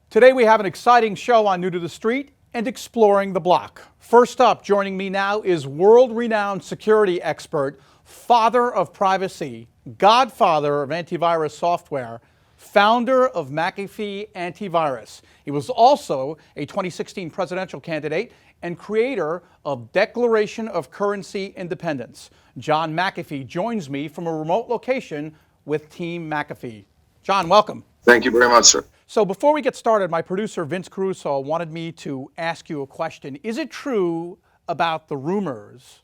Today we have an exciting show on New to the Street and Exploring the Block. First up, joining me now is world-renowned security expert, father of privacy, godfather of antivirus software, founder of Mcafee Antivirus. He was also a 2016 presidential candidate and creator of Declaration of Currency Independence. John McAfee joins me from a remote location with Team Mcafee. John, welcome. Thank you very much, sir. So before we get started, my producer, Vince Caruso, wanted me to ask you a question. Is it true about the rumors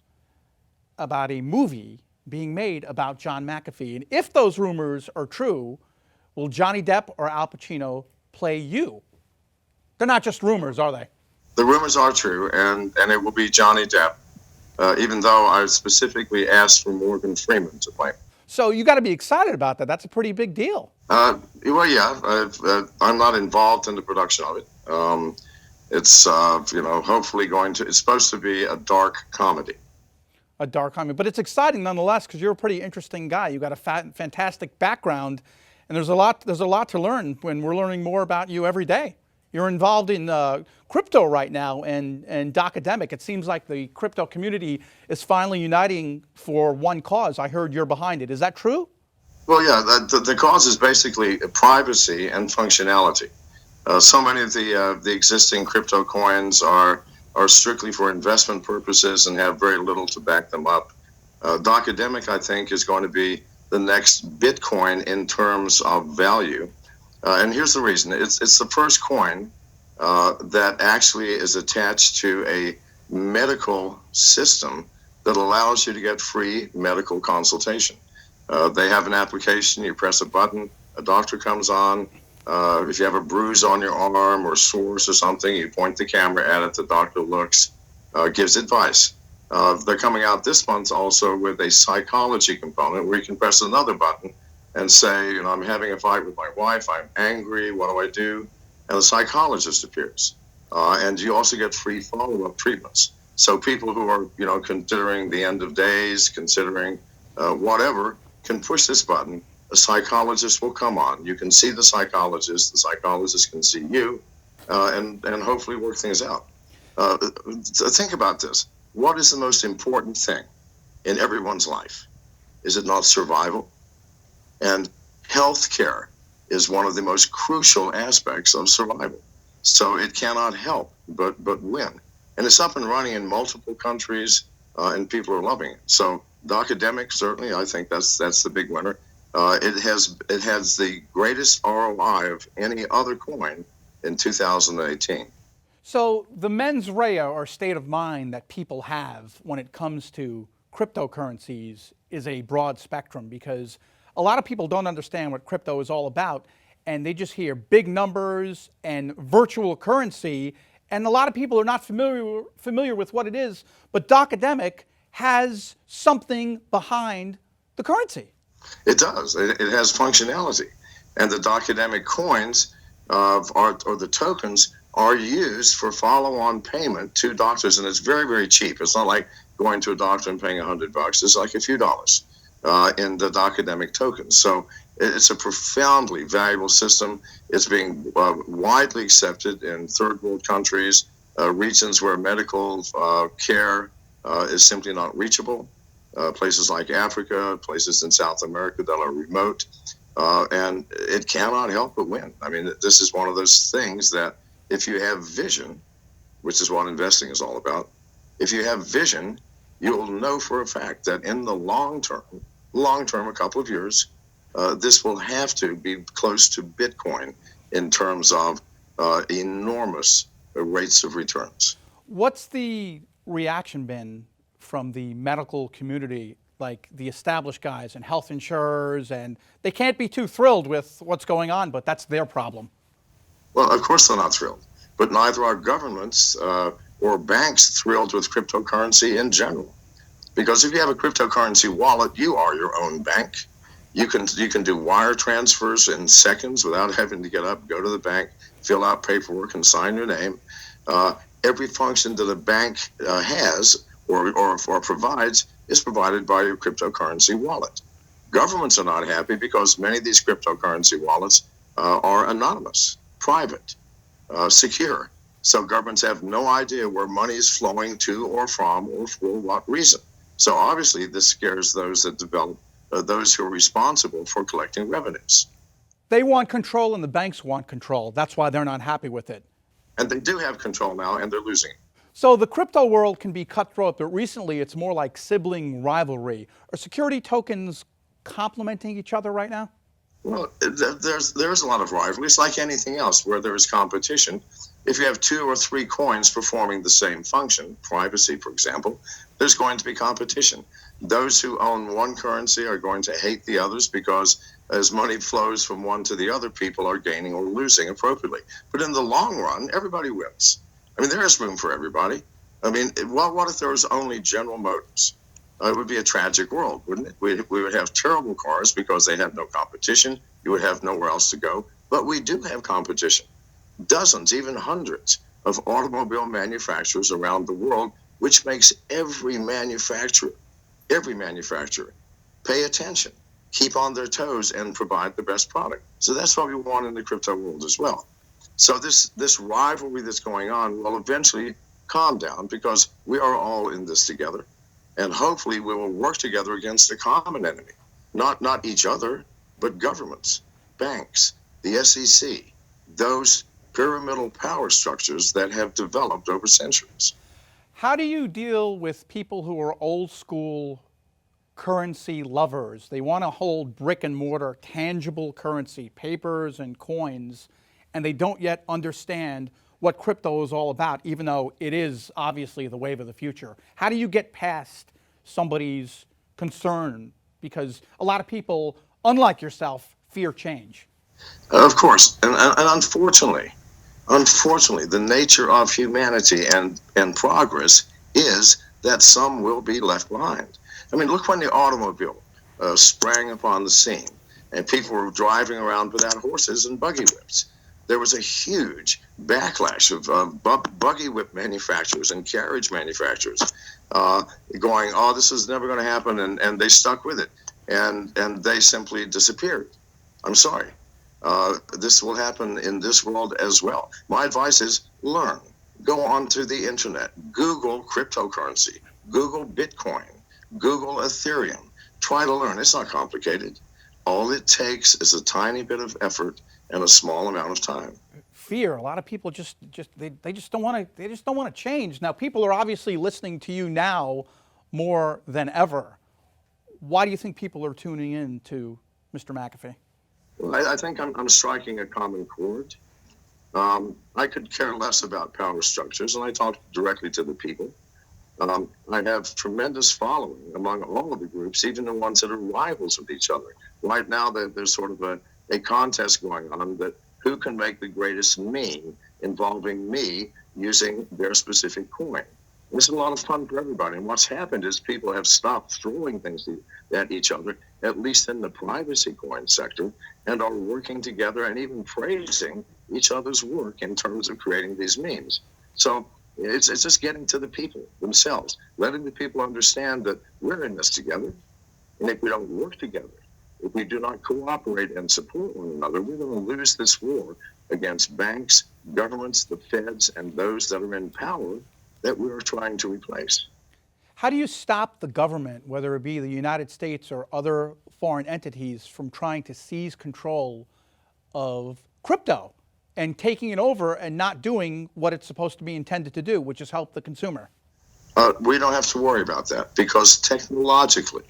about a movie being made about John McAfee? And if those rumors are true, will Johnny Depp or Al Pacino play you? They're not just rumors, are they? The rumors are true, and it will be Johnny Depp, even though I specifically asked for Morgan Freeman to play him. So you got to be excited about that. That's a pretty big deal. Well, yeah, I'm not involved in the production of it. It's, hopefully it's supposed to be a dark comedy. A dark comedy, but it's exciting nonetheless because you're a pretty interesting guy. You got a fantastic background, and there's a lot to learn when we're learning more about you every day. You're involved in crypto right now and Docademic. It seems like the crypto community is finally uniting for one cause. I heard you're behind it. Is that true? Well, yeah, the cause is basically privacy and functionality. So many of the existing crypto coins are strictly for investment purposes and have very little to back them up. Docademic, I think, is going to be the next Bitcoin in terms of value. And here's the reason. It's the first coin that actually is attached to a medical system that allows you to get free medical consultation. They have an application. You press a button, a doctor comes on. If you have a bruise on your arm or sores or something, you point the camera at it, the doctor looks, gives advice. They're coming out this month also with a psychology component where you can press another button and say, I'm having a fight with my wife, I'm angry, what do I do? And the psychologist appears. And you also get free follow-up treatments. So people who are, considering the end of days, considering whatever, can push this button. A psychologist will come on. You can see the psychologist can see you, and hopefully work things out. Think about this. What is the most important thing in everyone's life? Is it not survival? And healthcare is one of the most crucial aspects of survival. So it cannot help but win. And it's up and running in multiple countries, and people are loving it. So Docademic, certainly, I think that's the big winner. It has the greatest ROI of any other coin in 2018. So the mens rea, or state of mind, that people have when it comes to cryptocurrencies is a broad spectrum, because a lot of people don't understand what crypto is all about, and they just hear big numbers and virtual currency, and a lot of people are not familiar with what it is, but Docademic has something behind the currency. It does. It has functionality. And the Docademic coins or the tokens are used for follow-on payment to doctors, and it's very, very cheap. It's not like going to a doctor and paying $100. It's like a few dollars in the Docademic tokens. So it's a profoundly valuable system. It's being widely accepted in third world countries, regions where medical care is simply not reachable. Places like Africa, places in South America that are remote, and it cannot help but win. I mean, this is one of those things that if you have vision, which is what investing is all about, if you have vision, you'll know for a fact that in the long term, a couple of years, this will have to be close to Bitcoin in terms of enormous rates of returns. What's the reaction been from the medical community, like the established guys and health insurers, and they can't be too thrilled with what's going on, but that's their problem? Well, of course they're not thrilled, but neither are governments or banks thrilled with cryptocurrency in general. Because if you have a cryptocurrency wallet, you are your own bank. You can do wire transfers in seconds without having to get up, go to the bank, fill out paperwork, and sign your name. Every function that a bank has or provides is provided by your cryptocurrency wallet. Governments are not happy because many of these cryptocurrency wallets are anonymous, private. secure. So governments have no idea where money is flowing to or from or for what reason. So obviously this scares those that develop, those who are responsible for collecting revenues. They want control and the banks want control. That's why they're not happy with it. And they do have control now, and they're losing it. So the crypto world can be cutthroat, but recently it's more like sibling rivalry. Are security tokens complementing each other right now? Well, there's a lot of rivalry. It's like anything else where there is competition. If you have 2 or 3 coins performing the same function, privacy, for example, there's going to be competition. Those who own one currency are going to hate the others because as money flows from one to the other, people are gaining or losing appropriately. But in the long run, everybody wins. I mean, there is room for everybody. I mean, what if there was only General Motors? It would be a tragic world, wouldn't it? We would have terrible cars because they have no competition. You would have nowhere else to go. But we do have competition. Dozens, even hundreds of automobile manufacturers around the world, which makes every manufacturer pay attention, keep on their toes, and provide the best product. So that's what we want in the crypto world as well. So this rivalry that's going on will eventually calm down because we are all in this together. And hopefully we will work together against a common enemy, not each other, but governments, banks, the SEC, those pyramidal power structures that have developed over centuries. How do you deal with people who are old school currency lovers? They want to hold brick and mortar, tangible currency, papers and coins, and they don't yet understand what crypto is all about, even though it is obviously the wave of the future. How do you get past somebody's concern? Because a lot of people, unlike yourself, fear change. Of course, and unfortunately, the nature of humanity and progress is that some will be left behind. I mean, look when the automobile sprang upon the scene and people were driving around without horses and buggy whips. There was a huge backlash of buggy whip manufacturers and carriage manufacturers going, oh, this is never going to happen, and they stuck with it, and they simply disappeared. I'm sorry. This will happen in this world as well. My advice is learn. Go onto the internet. Google cryptocurrency. Google Bitcoin. Google Ethereum. Try to learn. It's not complicated. All it takes is a tiny bit of effort and a small amount of time. Fear. A lot of people just don't want to change. Now, people are obviously listening to you now more than ever. Why do you think people are tuning in to Mr. McAfee? Well, I think I'm striking a common chord. I could care less about power structures, and I talk directly to the people. I have tremendous following among all of the groups, even the ones that are rivals with each other. Right now, there's sort of a contest going on that who can make the greatest meme involving me using their specific coin. This is a lot of fun for everybody. And what's happened is people have stopped throwing things at each other, at least in the privacy coin sector, and are working together and even praising each other's work in terms of creating these memes. So it's just getting to the people themselves, letting the people understand that we're in this together. And if we don't work together, if we do not cooperate and support one another, we're going to lose this war against banks, governments, the feds, and those that are in power that we're trying to replace. How do you stop the government, whether it be the United States or other foreign entities, from trying to seize control of crypto and taking it over and not doing what it's supposed to be intended to do, which is help the consumer? We don't have to worry about that because technologically,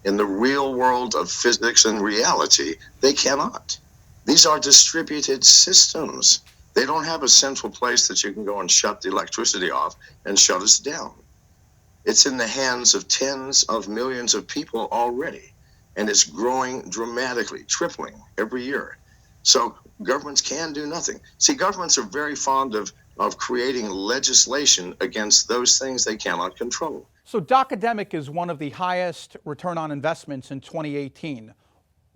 in the real world of physics and reality, they cannot. These are distributed systems. They don't have a central place that you can go and shut the electricity off and shut us down. It's in the hands of tens of millions of people already, and it's growing dramatically, tripling every year. So governments can do nothing. See, governments are very fond of creating legislation against those things they cannot control. So Docademic is one of the highest return on investments in 2018.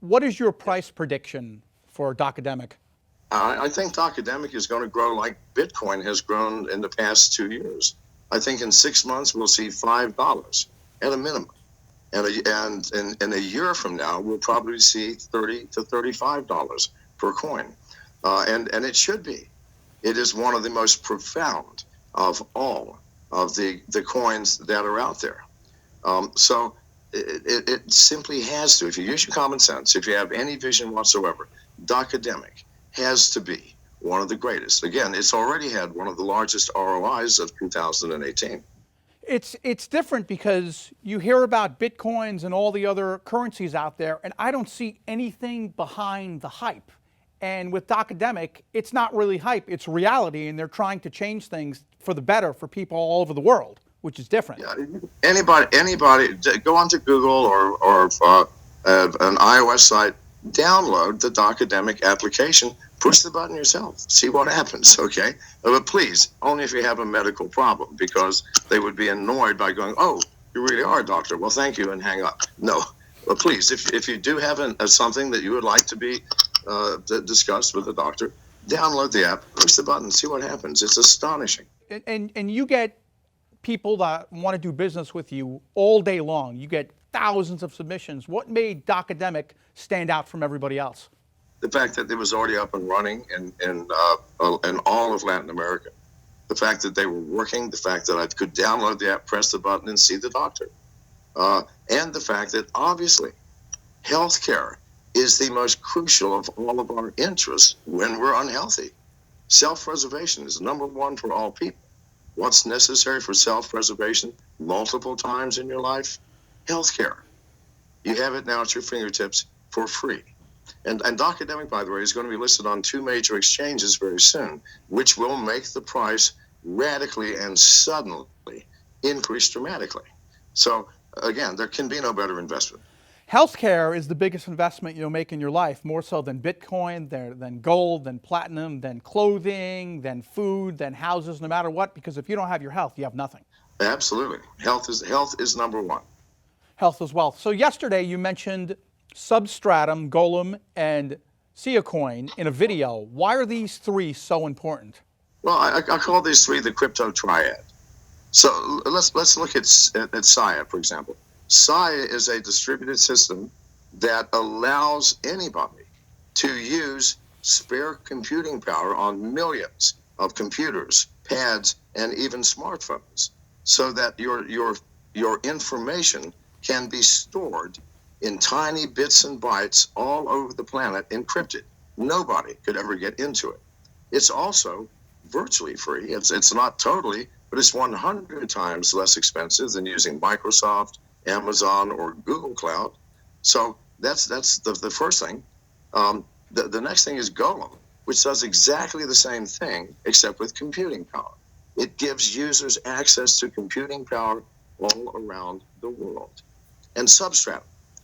What is your price prediction for Docademic? I think Docademic is going to grow like Bitcoin has grown in the past 2 years. I think in 6 months we'll see $5 at a minimum. And in a year from now, we'll probably see $30 to $35 per coin. And it should be. It is one of the most profound of all of the coins that are out there. So it simply has to, if you use your common sense, if you have any vision whatsoever, Docademic has to be one of the greatest. Again, it's already had one of the largest ROIs of 2018. It's different because you hear about Bitcoins and all the other currencies out there, and I don't see anything behind the hype. And with Docademic, it's not really hype, it's reality, and they're trying to change things for the better for people all over the world, which is different. Yeah, anybody, go onto Google or an iOS site, download the Docademic application, push the button yourself, see what happens, okay? But please, only if you have a medical problem, because they would be annoyed by going, oh, you really are a doctor, well, thank you, and hang up. No, but please, if you do have something that you would like to be discussed with a doctor, download the app, push the button, see what happens. It's astonishing. And you get people that want to do business with you all day long. You get thousands of submissions. What made Docademic stand out from everybody else? The fact that it was already up and running in all of Latin America. The fact that they were working, the fact that I could download the app, press the button, and see the doctor. And the fact that, obviously, healthcare is the most crucial of all of our interests when we're unhealthy. Self-preservation is number one for all people. What's necessary for self-preservation multiple times in your life? Healthcare. You have it now at your fingertips for free. And Docademic, by the way, is going to be listed on 2 major exchanges very soon, which will make the price radically and suddenly increase dramatically. So, again, there can be no better investment. Healthcare is the biggest investment you'll make in your life, more so than Bitcoin, than gold, than platinum, than clothing, than food, than houses, no matter what, because if you don't have your health, you have nothing. Absolutely. Health is number one. Health is wealth. So yesterday you mentioned Substratum, Golem, and Siacoin in a video. Why are these 3 so important? Well, I call these 3 the Crypto Triad. So let's look at SIA, for example. SIA is a distributed system that allows anybody to use spare computing power on millions of computers, pads, and even smartphones, so that your information can be stored in tiny bits and bytes all over the planet, encrypted. Nobody could ever get into it. It's also virtually free. It's not totally, but it's 100 times less expensive than using Microsoft, Amazon, or Google Cloud. So that's the first thing. The next thing is Golem, which does exactly the same thing, except with computing power. It gives users access to computing power all around the world. And Substratum.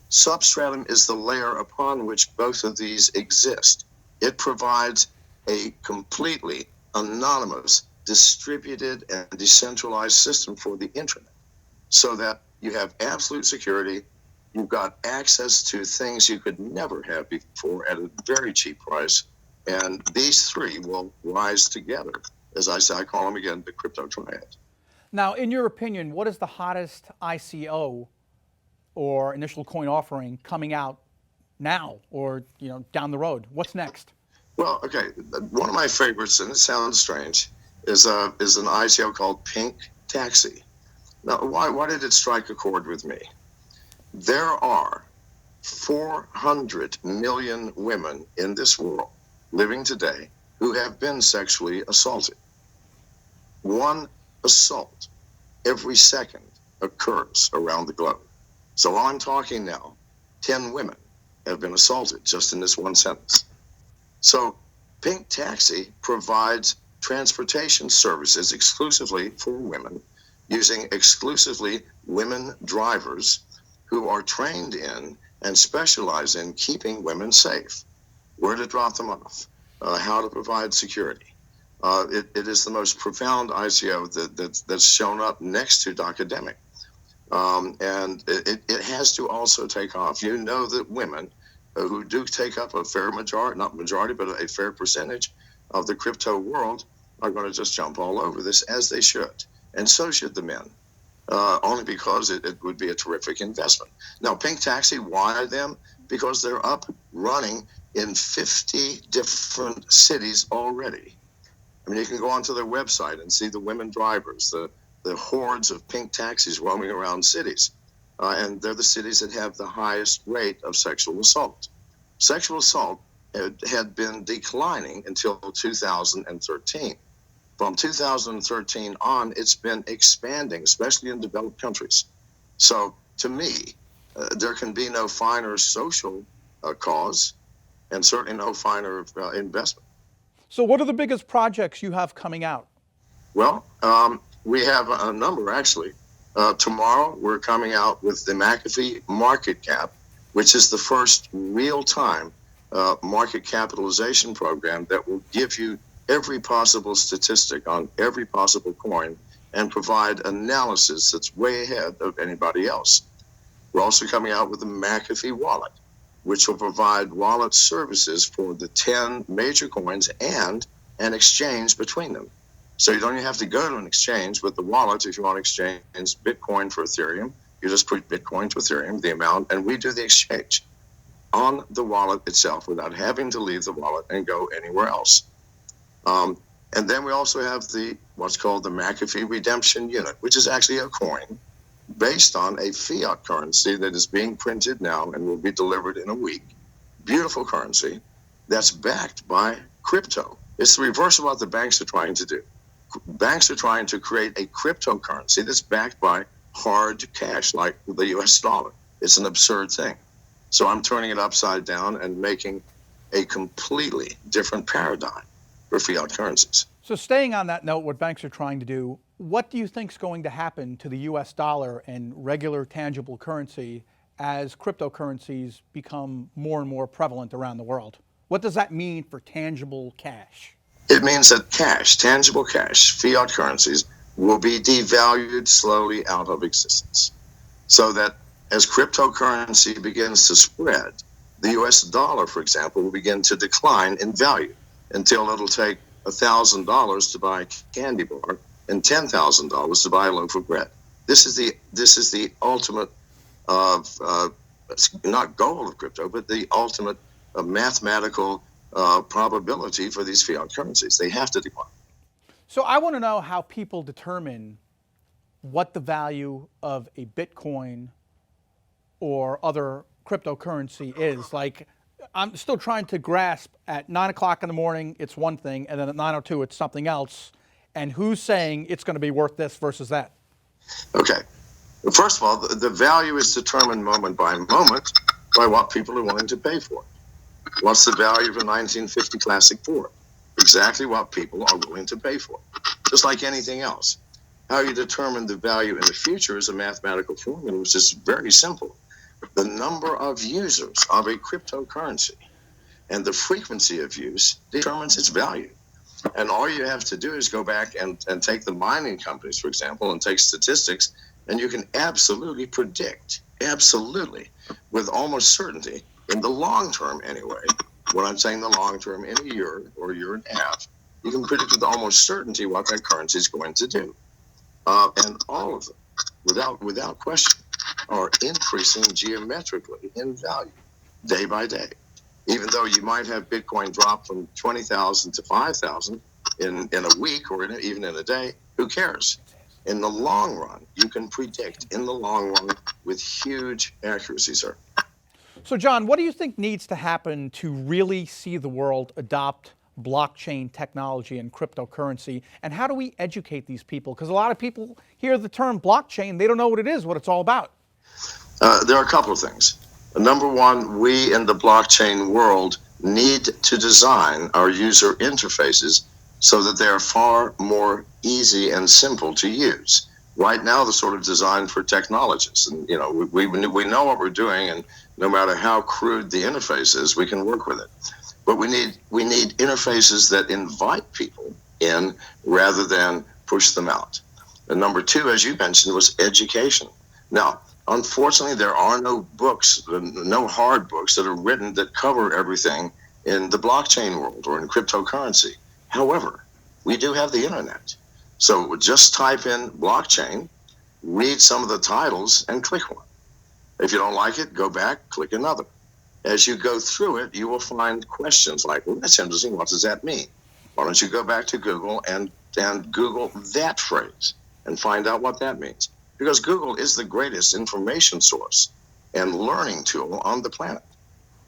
Substratum is the layer upon which both of these exist. It provides a completely anonymous, distributed, and decentralized system for the internet, so that you have absolute security. You've got access to things you could never have before at a very cheap price. And these 3 will rise together. As I say, I call them again the Crypto Triad. Now, in your opinion, what is the hottest ICO or initial coin offering coming out now or down the road? What's next? Well, okay, one of my favorites, and it sounds strange, is an ICO called Pink Taxi. Now, why did it strike a chord with me? There are 400 million women in this world living today who have been sexually assaulted. One assault every second occurs around the globe. So while I'm talking now, 10 women have been assaulted just in this one sentence. So Pink Taxi provides transportation services exclusively for women, using exclusively women drivers who are trained in and specialize in keeping women safe, where to drop them off, how to provide security. It is the most profound ICO that's shown up next to Docademic. And it has to also take off. You know that women who do take up a fair majority, not majority, but a fair percentage of the crypto world are going to just jump all over this, as they should. And so should the men, only because it would be a terrific investment. Now, Pink Taxi, why them? Because they're up running in 50 different cities already. I mean, you can go onto their website and see the women drivers, the hordes of pink taxis roaming around cities. And they're the cities that have the highest rate of sexual assault. Sexual assault had been declining until 2013. From 2013 on, it's been expanding, especially in developed countries. So to me, there can be no finer social cause and certainly no finer investment. So what are the biggest projects you have coming out? Well, we have a number, actually. Tomorrow, we're coming out with the Mcafee Market Cap, which is the first real-time market capitalization program that will give you every possible statistic on every possible coin and provide analysis that's way ahead of anybody else. We're also coming out with the Mcafee Wallet, which will provide wallet services for the 10 major coins and an exchange between them. So you don't even have to go to an exchange with the wallet. If you want to exchange Bitcoin for Ethereum, you just put Bitcoin to Ethereum, the amount, and we do the exchange on the wallet itself without having to leave the wallet and go anywhere else. And then we also have what's called the Mcafee Redemption unit, which is actually a coin based on a fiat currency that is being printed now and will be delivered in a week. Beautiful currency that's backed by crypto. It's the reverse of what the banks are trying to do. Banks are trying to create a cryptocurrency that's backed by hard cash like the US dollar. It's an absurd thing. So I'm turning it upside down and making a completely different paradigm for fiat currencies. So staying on that note, what banks are trying to do, what do you think is going to happen to the US dollar and regular tangible currency as cryptocurrencies become more and more prevalent around the world? What does that mean for tangible cash? It means that cash, tangible cash, fiat currencies, will be devalued slowly out of existence. So that as cryptocurrency begins to spread, the US dollar, for example, will begin to decline in value until it'll take $1,000 to buy a candy bar and $10,000 to buy a loaf of bread. This is the ultimate not goal of crypto, but the ultimate mathematical probability for these fiat currencies. They have to decline. So I want to know how people determine what the value of a Bitcoin or other cryptocurrency is. Like, I'm still trying to grasp at 9 o'clock in the morning, it's one thing, and then at 9:02, it's something else. And who's saying it's going to be worth this versus that? Okay. First of all, the value is determined moment by moment by what people are willing to pay for it. What's the value of a 1950 Classic Ford? Exactly what people are willing to pay for it. Just like anything else. How you determine the value in the future is a mathematical formula, which is very simple. The number of users of a cryptocurrency and the frequency of use determines its value. And all you have to do is go back and take the mining companies, for example, and take statistics, and you can absolutely predict, with almost certainty, in the long term anyway, when I'm saying the long term, in a year or a year and a half, you can predict with almost certainty what that currency is going to do. And all of them, without question, are increasing geometrically in value day by day. Even though you might have Bitcoin drop from 20,000 to 5,000 in a week or even in a day, who cares? In the long run, you can predict in the long run with huge accuracy, sir. So John, what do you think needs to happen to really see the world adopt blockchain technology and cryptocurrency? And how do we educate these people? Because a lot of people hear the term blockchain, they don't know what it is, what it's all about. There are a couple of things. Number one, we in the blockchain world need to design our user interfaces so that they are far more easy and simple to use. Right now, they're sort of designed for technologists. And, you know, we know what we're doing, and no matter how crude the interface is, we can work with it. But we need interfaces that invite people in rather than push them out. And number two, as you mentioned, was education. Now, unfortunately, there are no books, no hard books that are written that cover everything in the blockchain world or in cryptocurrency. However, we do have the internet. So just type in blockchain, read some of the titles, and click one. If you don't like it, go back, click another. As you go through it, you will find questions like, well, that's interesting, what does that mean? Why don't you go back to Google and Google that phrase and find out what that means? Because Google is the greatest information source and learning tool on the planet.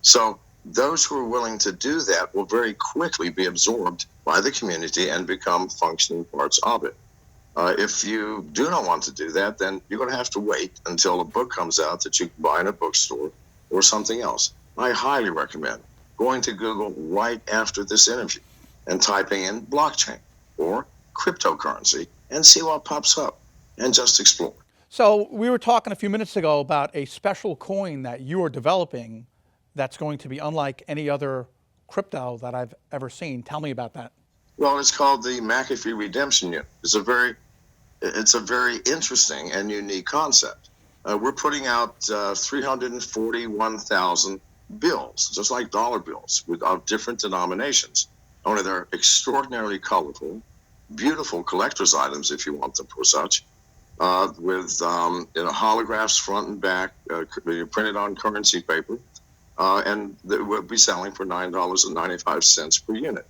So those who are willing to do that will very quickly be absorbed by the community and become functioning parts of it. If you do not want to do that, then you're going to have to wait until a book comes out that you can buy in a bookstore or something else. I highly recommend going to Google right after this interview and typing in blockchain or cryptocurrency and see what pops up and just explore. So we were talking a few minutes ago about a special coin that you are developing that's going to be unlike any other crypto that I've ever seen. Tell me about that. Well, it's called the Mcafee Redemption unit. It's a very interesting and unique concept. We're putting out 341,000 bills, just like dollar bills, of different denominations. Only they're extraordinarily colorful, beautiful collector's items, if you want them for such, with holographs front and back, printed on currency paper, and we'll be selling for $9.95 per unit.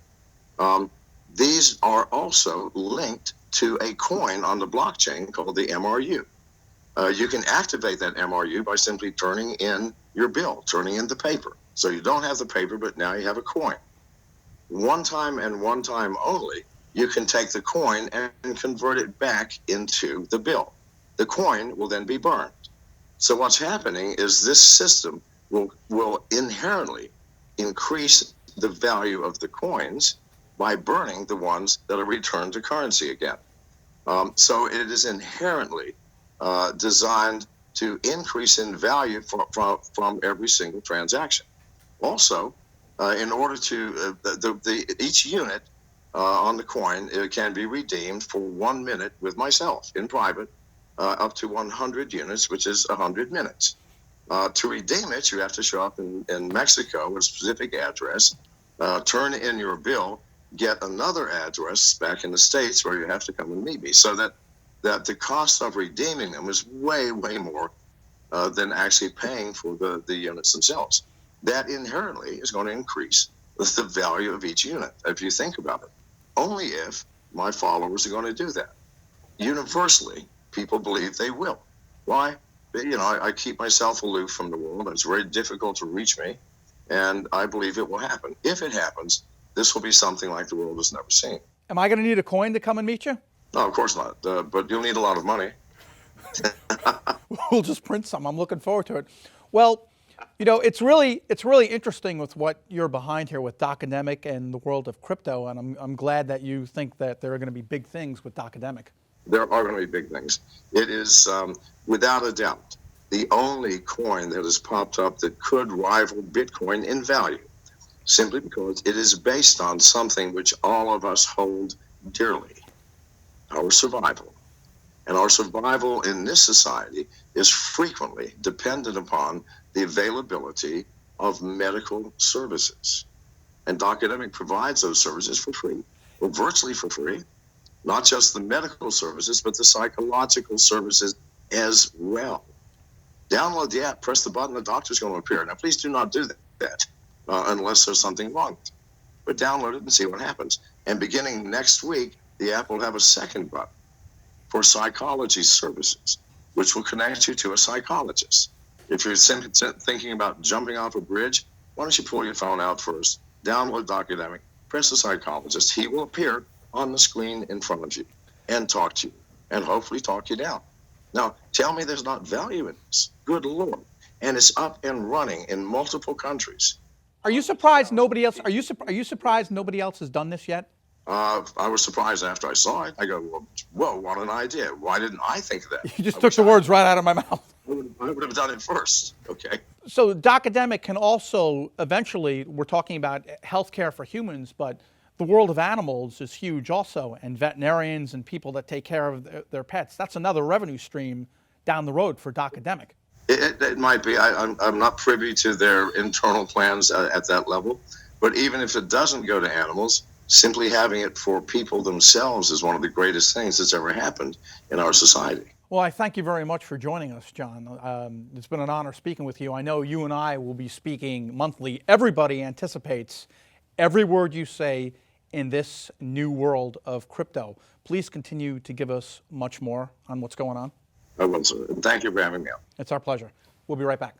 These are also linked to a coin on the blockchain called the MRU. You can activate that MRU by simply turning in your bill, turning in the paper. So you don't have the paper, but now you have a coin. One time and one time only, you can take the coin and convert it back into the bill. The coin will then be burned. So what's happening is this system will inherently increase the value of the coins by burning the ones that are returned to currency again. So it is inherently designed to increase in value from every single transaction. Also, in order to each unit on the coin, it can be redeemed for 1 minute with myself in private, up to 100 units, which is 100 minutes. To redeem it, you have to show up in Mexico with a specific address, turn in your bill, get another address back in the States where you have to come and meet me, so that the cost of redeeming them is way, way more than actually paying for the units themselves. That inherently is going to increase the value of each unit, if you think about it. Only if my followers are going to do that. Universally, people believe they will. Why? I keep myself aloof from the world. It's very difficult to reach me, and I believe it will happen. If it happens, this will be something like the world has never seen. Am I going to need a coin to come and meet you? No, of course not, but you'll need a lot of money. We'll just print some. I'm looking forward to it. Well, it's really interesting with what you're behind here with Docademic and the world of crypto, and I'm glad that you think that there are going to be big things with Docademic. There are going to be big things. It is, without a doubt, the only coin that has popped up that could rival Bitcoin in value, simply because it is based on something which all of us hold dearly, our survival. And our survival in this society is frequently dependent upon the availability of medical services. And Docademic provides those services for free, or virtually for free. Not just the medical services, but the psychological services as well. Download the app, press the button, the doctor's going to appear. Now, please do not do that unless there's something wrong. But download it and see what happens. And beginning next week, the app will have a second button for psychology services, which will connect you to a psychologist. If you're simply thinking about jumping off a bridge, why don't you pull your phone out first, download Docademic, press the psychologist. He will appear on the screen in front of you and talk to you and hopefully talk you down. Now, tell me there's not value in this. Good Lord. And it's up and running in multiple countries. Are you surprised nobody else? Are you surprised nobody else has done this yet? I was surprised after I saw it. I go, whoa, what an idea. Why didn't I think of that? You just took the words right out of my mouth. I would have done it first, okay? So Docademic can also, eventually, we're talking about healthcare for humans, but the world of animals is huge also, and veterinarians and people that take care of their pets. That's another revenue stream down the road for Docademic. It might be. I'm not privy to their internal plans at that level, but even if it doesn't go to animals, simply having it for people themselves is one of the greatest things that's ever happened in our society. Well, I thank you very much for joining us, John. It's been an honor speaking with you. I know you and I will be speaking monthly. Everybody anticipates every word you say in this new world of crypto. Please continue to give us much more on what's going on. I will, sir. Thank you for having me on. It's our pleasure. We'll be right back.